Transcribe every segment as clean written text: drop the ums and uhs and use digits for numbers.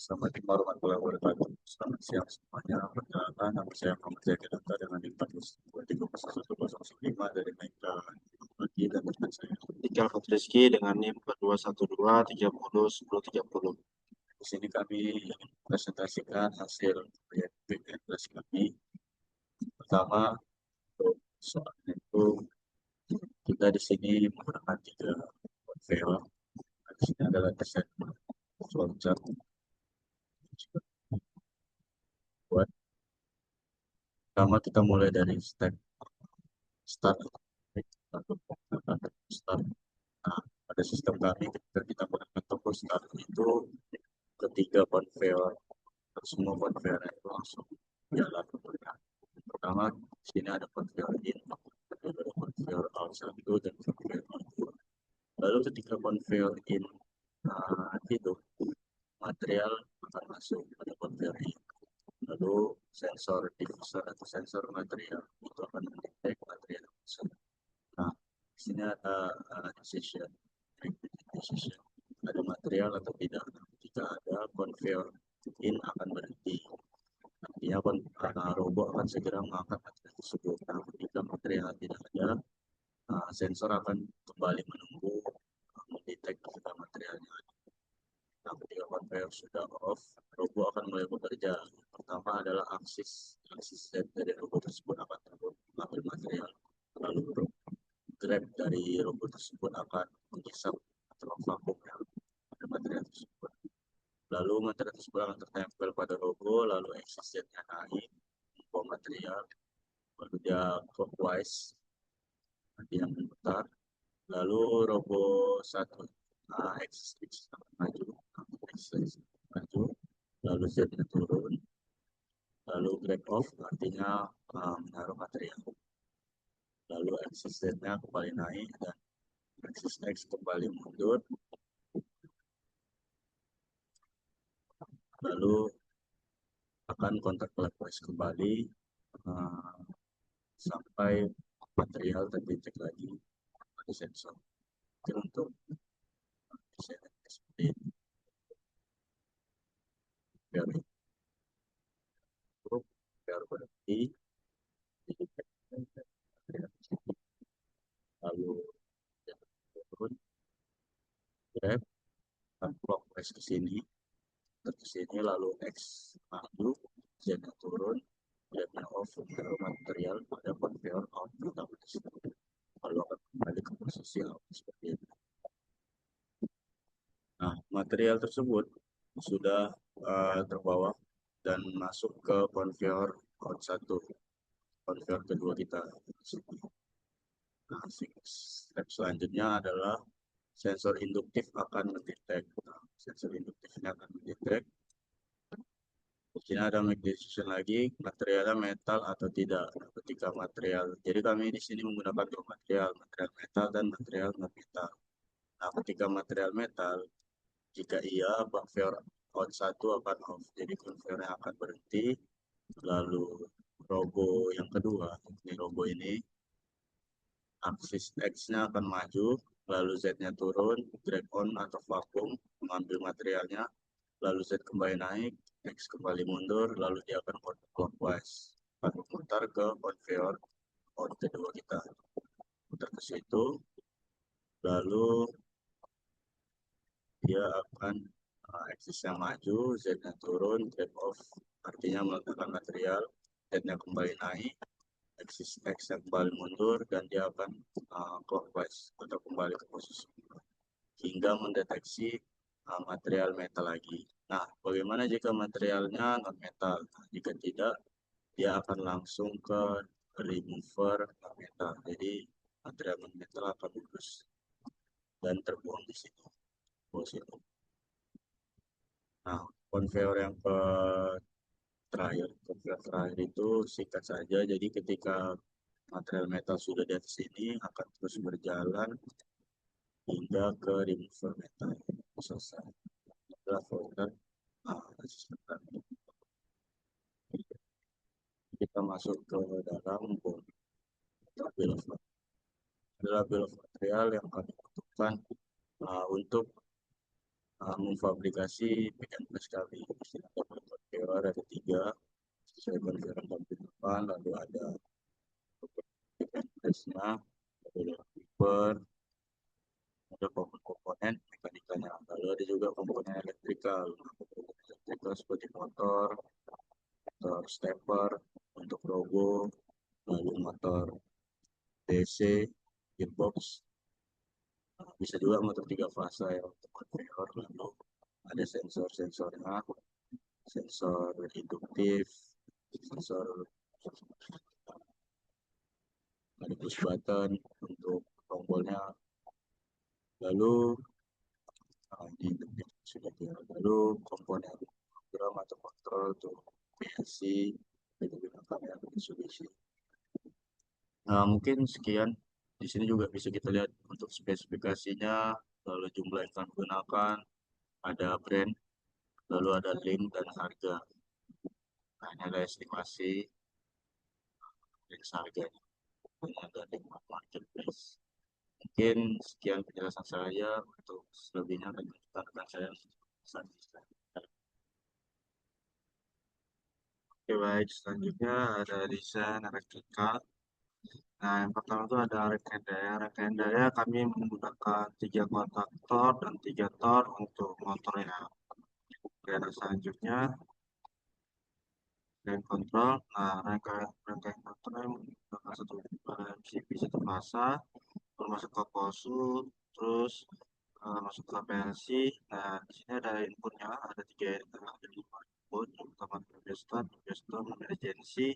Assalamualaikum warahmatullahi wabarakatuh. Selamat siang semuanya. Perkenalkan, nama saya Muhammad Zaki Danta dengan NIM 4230105 dari Mega Pagi dan teman saya. Tika Rizky dengan NIM 4212 30 10 30. Di sini kami presentasikan hasil proyek PNS kami. Pertama, untuk soalnya itu kita di sini menggunakan 3 konveyor. Di sini adalah desain flowchart buat. Pertama kita mulai dari step start atau start. Nah, pada sistem kami ketika kita menggunakan toko start itu ketiga konveyor semua konveyor itu langsung jalan. Pertama di sini ada konveyor in, ada konveyor out 1 dan konveyor out 2. Lalu ketika konveyor in itu material akan masuk pada konveyor in. Lalu sensor diffuser atau sensor material itu akan mendetek material masuk. Nah, di sini ada decision, ada material atau tidak. Jika ada konveyor in akan berhenti. Artinya robot akan segera mengangkat material tersebut. Nah, ketika material tidak ada, sensor akan kembali menunggu mendetek jika materialnya ada. Nah, ketika konveyor sudah off, robot akan mulai bekerja. Pertama adalah aksis Z dari robot tersebut akan mengambil material. Lalu grab dari robot tersebut akan menghisap atau vakum yang ada material tersebut. Lalu material tersebut akan tertempel pada robot, lalu aksis Z-nya naik, membawa material, lalu dia clockwise, dia memutar, lalu robot satu aksis maju, maju, lalu Z-nya turun, lalu break off artinya menaruh material, lalu aksis Z-nya kembali naik dan aksis X kembali mundur, lalu akan kontak clockwise kembali sampai material terdetek lagi pada sensor. Mungkin untuk desain seperti ini. Biar berhenti, lalu turun, grab, clockwise ke sini, lalu X maju, Z turun, grabnya off, material pada konveyor out pertama di sini. Lalu akan kembali ke posisi out seperti ini. Nah, material tersebut sudah terbawa dan masuk ke konveyor out 1, konveyor kedua kita. Nah, step selanjutnya adalah sensor induktif akan mendetek. Nah, sensor induktifnya akan mendetek. Di sini ada make decision lagi, materialnya metal atau tidak. Ketika material, jadi kami di sini menggunakan dua material metal dan material non metal. Nah, ketika material metal, jika iya, konveyor out 1 akan off, jadi konveyornya akan berhenti. Lalu robo yang kedua, ini robo ini, aksis X-nya akan maju, lalu Z-nya turun, drag on atau vakum, mengambil materialnya, lalu Z kembali naik, X kembali mundur, lalu dia akan clockwise, akan memutar ke konveyor out kedua kita, putar ke situ, lalu dia akan aksis yang maju, Z-nya turun, drag off, artinya meletakkan material, Z-nya kembali naik, aksis X yang kembali mundur, dan dia akan clockwise atau kembali ke posisi hingga mendeteksi material metal lagi. Nah, bagaimana jika materialnya non metal? Nah, jika tidak, dia akan langsung ke remover non metal. Jadi material non metal akan lurus dan terbuang di situ. Nah, konveyor yang konveyor terakhir itu singkat saja. Jadi ketika material metal sudah di atas ini akan terus berjalan hingga ke remover metal. Selesai. Adalah folder kita masuk ke dalam bill of material yang kami butuhkan untuk memfabrikasi pick and press kali. Ada conveyor, ada 3 sesuai conveyor tampil depan, lalu ada pick and press-nya, ada flipper, ada komponen mekanikanya, lalu ada juga komponen elektrikal. Komponen elektrikal seperti motor, motor stepper untuk robo, lalu motor DC, gearbox, bisa juga motor 3 fase ya untuk conveyor, lalu ada sensor-sensornya, sensor induktif, sensor, ada push button untuk tombolnya, lalu di induktif sudah dia, lalu komponen program atau kontrol untuk PLC kita gunakan ya Mitsubishi. Nah, mungkin sekian. Di sini juga bisa kita lihat untuk spesifikasinya, lalu jumlah yang akan digunakan, ada brand, lalu ada link dan harga. Nah, ini ada estimasi dan harganya. Ini ada link marketplace. Mungkin sekian penjelasan saya. Untuk selebihnya akan dilanjutkan saya. Oke, baik. Selanjutnya ada desain elektrika. Nah, yang pertama itu ada rangkaian daya. Rangkaian daya kami menggunakan 3 kontak Tor dan 3 Tor untuk motornya. Dan selanjutnya rangkaian kontrol. Nah, rangkaian kontrol menggunakan satu MCB satu fasa, masuk ke posu, terus masuk ke PLC. Nah, di sini ada inputnya, ada 5 input. Yang pertama start, emergency,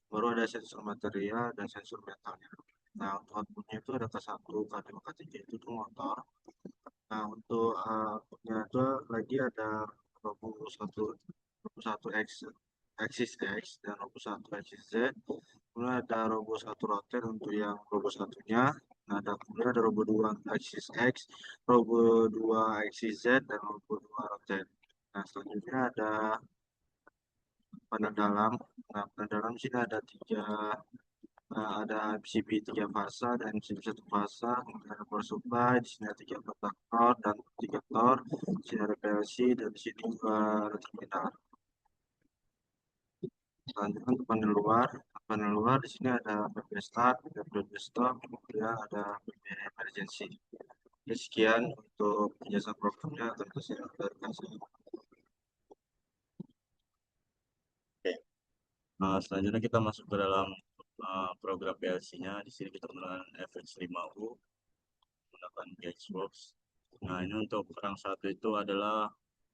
baru ada sensor material dan sensor metalnya. Nah, untuk outputnya itu ada K1, K2, K3 itu tuh motor. Nah, untuk outputnya itu lagi ada Robo 1 X, Axis X dan Robo 1 Axis Z. Kemudian ada Robo 1 rotor untuk yang Robo 1-nya. Nah, kemudian ada Robo 2 Axis X, Robo 2 Axis Z, dan Robo 2 rotor. Nah, selanjutnya ada panel dalam. Nah, panel dalam sini ada 3, ada MCB 3 fasa dan MCB 1 fasa, kemudian ada power supply, di sini ada 3 kotak Tor dan 3 Tor, di sini ada PLC, dan di sini juga ada terminal. Selanjutnya untuk panel luar di sini ada PP start, PP stop, kemudian ada PP emergency. Jadi sekian untuk penjelasan programnya, tentu saya akan Oke. Nah, selanjutnya kita masuk ke dalam program PLC-nya. Di sini kita menggunakan FX5U, menggunakan Xbox. Nah, ini untuk rang 1 itu adalah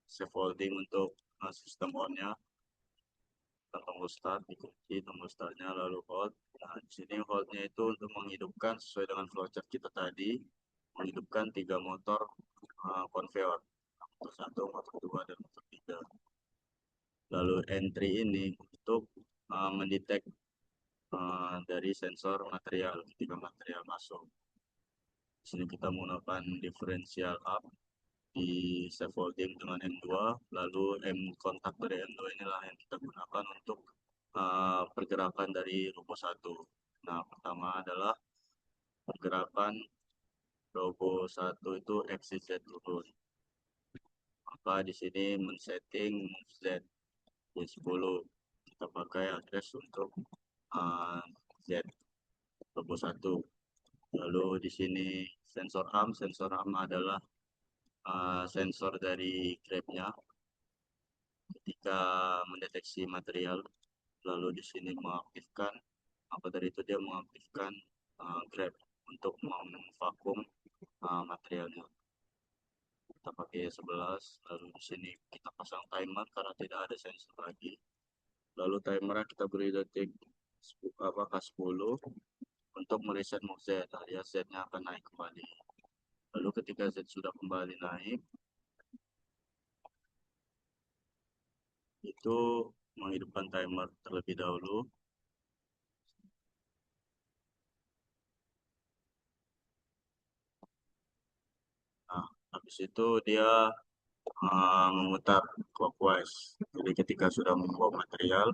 scaffolding untuk sistem on-nya. Tombol start, dikunci tombol startnya, lalu hold. Nah, di sini holdnya itu untuk menghidupkan sesuai dengan flowchart kita tadi, menghidupkan 3 motor conveyor, motor 1, motor 2, dan motor 3. Lalu entry ini untuk mendetek dari sensor material ketika material masuk. Di sini kita menggunakan differential up di scaffolding dengan M2, lalu M kontak dari M2 inilah yang kita gunakan untuk pergerakan dari robo 1. Nah, pertama adalah pergerakan robo 1 itu axis Z turun. Maka di sini men-setting move Z Y10. Kita pakai address untuk Z robo 1. Lalu di sini sensor arm adalah sensor dari grabnya ketika mendeteksi material. Lalu di sini mengaktifkan, apa dari itu dia mengaktifkan grab untuk memvakum materialnya. Kita pakai 11, lalu di sini kita pasang timer karena tidak ada sensor lagi. Lalu timernya kita beri detik K10 untuk mereset move Z, alias Z-nya akan naik kembali. Lalu ketika Z sudah kembali naik, itu menghidupkan timer terlebih dahulu. Nah, habis itu dia memutar clockwise. Jadi ketika sudah membawa material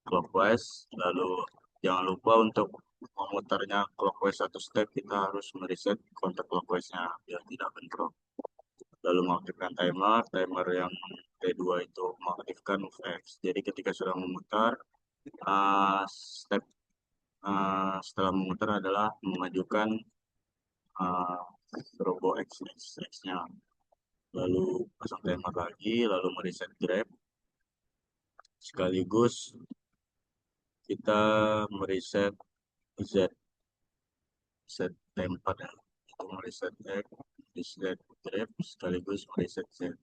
clockwise, lalu jangan lupa untuk memutarnya clockwise 1 step, kita harus mereset kontak clockwise-nya biar tidak bentrok. lalu mengaktifkan timer. Timer yang kedua itu mengaktifkan move X. Jadi ketika sudah memutar, step setelah memutar adalah memajukan uh, robo X-nya. Lalu pasang timer lagi, lalu mereset grab. Sekaligus kita mereset Z, set tempat ya. Itu mereset X, reset grab, sekaligus mereset Z.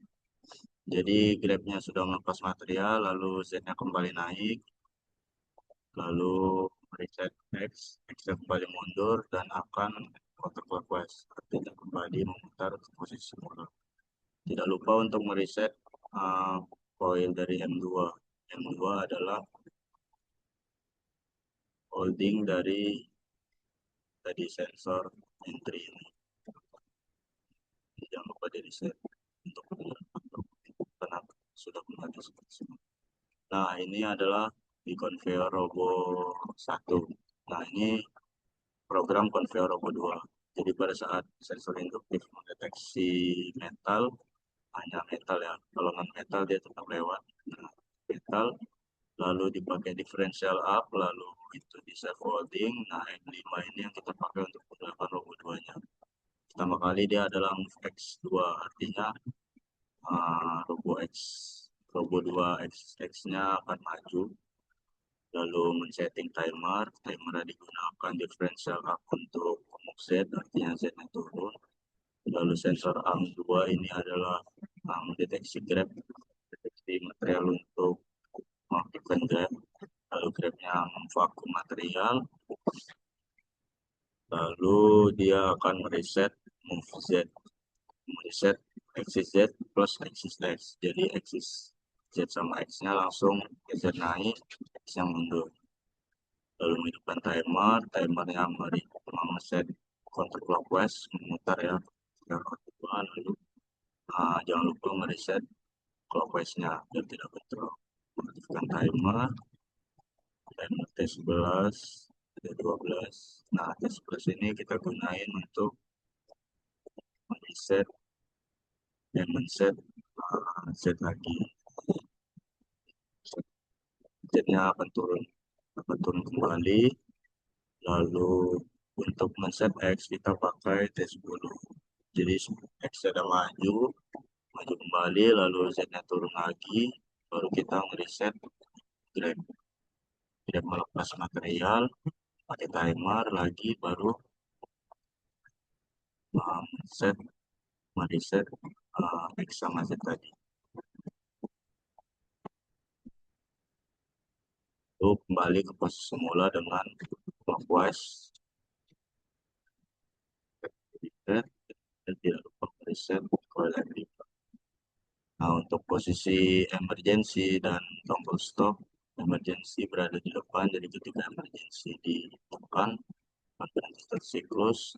Jadi grabnya sudah melepas material, lalu Z-nya kembali naik, lalu reset X, X-nya kembali mundur, dan akan counterclockwise, artinya kembali memutar ke posisi semula. Tidak lupa untuk mereset coil dari M2. M2 adalah holding dari tadi sensor entry ini. Jangan lupa di reset untuk karena sudah kembali seperti semula. Nah, ini adalah di conveyor robo 1. Nah, ini program conveyor robo 2. Jadi pada saat sensor induktif mendeteksi metal, hanya metal ya. Kalau non metal dia tetap lewat. Nah, metal, lalu dipakai differential up, lalu itu di self holding. Nah, M5 ini yang kita pakai untuk menggunakan robo 2-nya. Pertama kali dia adalah move X2, artinya robo X, robo 2 X-nya akan maju. Lalu men-setting timer, timer digunakan differential up untuk move Z, artinya Z-nya turun. Lalu sensor arm 2 ini adalah mendeteksi grab, deteksi material untuk mengaktifkan grab. Lalu grabnya memvakum material, lalu dia akan mereset move Z, mereset axis Z plus axis X. Jadi axis Z sama X-nya langsung geser naik, X yang mundur. Lalu menghidupkan timer, timernya meset counterclockwise, memutar ya, lalu jangan lupa mereset clockwise-nya biar tidak bentrok. Mengaktifkan timer, timer T11, T12. Nah, T11 ini kita gunain untuk mereset dan men-set Z lagi. Z-nya akan turun kembali. Lalu untuk men-set X kita pakai T10. Jadi X ada maju kembali, lalu Z-nya turun lagi, baru kita mereset grab. Tidak melepas material, pakai timer lagi, baru set mereset X sama Z tadi. Lalu kembali ke posisi semula dengan clockwise. Dan tidak lupa mereset coil lagi. Nah, untuk posisi emergency dan tombol stop, emergency berada di depan, jadi ketika emergency ditekan, berhenti tersiklus,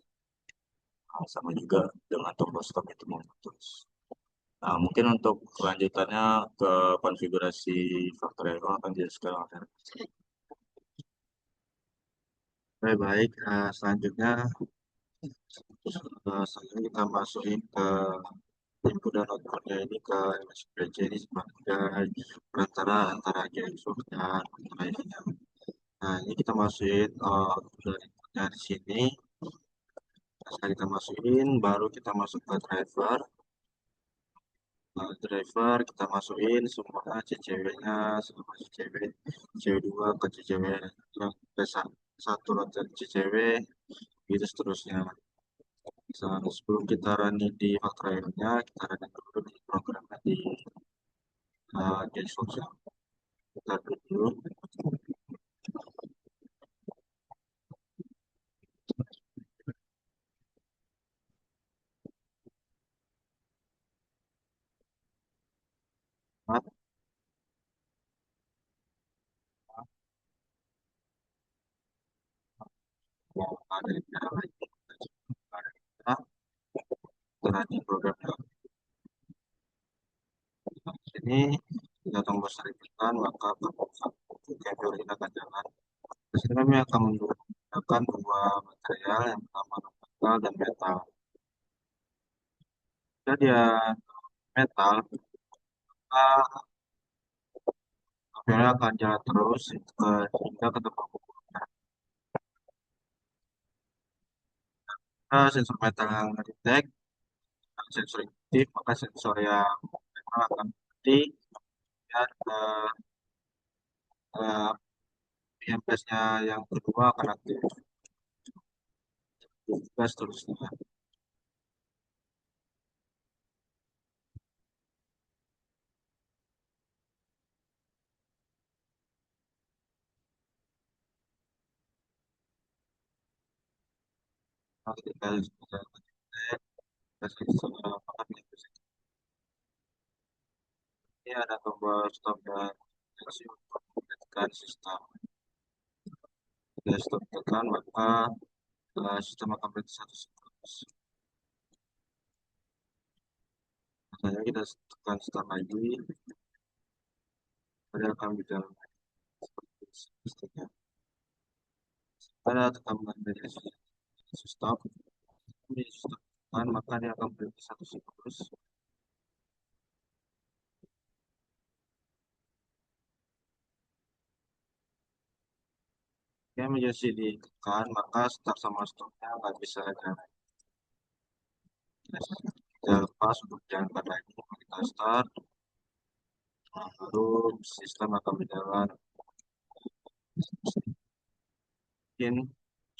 sama juga dengan tombol stop itu memutus. Nah, mungkin untuk kelanjutannya ke konfigurasi Factorio akan dijelaskan oleh Baik, selanjutnya kita masukin ke input dan outputnya ini ke MSPC ini sebagai perantara antara JSON dan lainnya. Nah, ini kita masukin dari sini. Setelah kita masukin, baru kita masuk ke driver. Driver kita masukin semua CCW-nya, semua CCW, CCW2 ke CCW yang satu rotor CCW, gitu seterusnya. Sebelum kita running di Factorio-nya, kita running dulu di programnya di JSON. Kita dulu. Running programnya. Ini kita tunggu seribuan, maka kabel ini akan jalan. Di sini kami akan menggunakan dua material, yang pertama metal dan metal. dan dia metal, maka kabelnya akan jalan terus hingga ke tempat pembuatan. Nah, sensor metal yang detect sensor aktif, maka sensor yang metal akan berhenti dan eh, IMPS-nya yang kedua akan aktif. Juga seterusnya. Nah, ketika sudah detect, sensor akan IMPS. Ini ada tombol stop dan deteksi untuk mendetekan sistem. Jika stop tekan, maka sistem akan berhenti satu siklus. Misalnya kita tekan start lagi, pada akan berjalan seperti semestinya. Pada tekan menjadi stop, ini stop tekan, maka dia akan berhenti satu siklus. Jika menjadi ditekan, maka start sama stopnya nggak bisa jalan. Kita lepas untuk jalankan lagi, kita start, baru sistem akan berjalan. Mungkin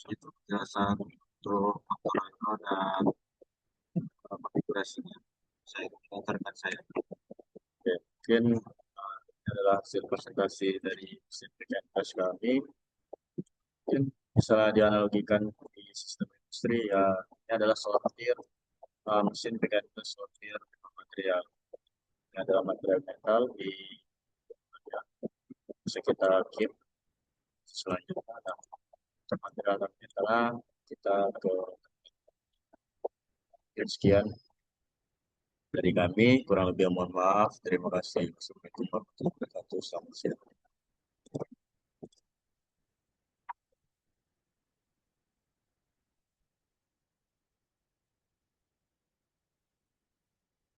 itu penjelasan untuk faktor itu dan konfigurasinya. Saya mengantarkan saya. Oke, mungkin ini adalah hasil presentasi dari mesin PKNS kami. Mungkin bisa dianalogikan di sistem industri ya, ini adalah sortir mesin PKNS sortir material. Ini adalah material metal di yang bisa kita keep selanjutnya. Nah, material metal kita ke sekian dari kami, kurang lebih mohon maaf. Terima kasih. Assalamualaikum warahmatullahi wabarakatuh. Selamat siang.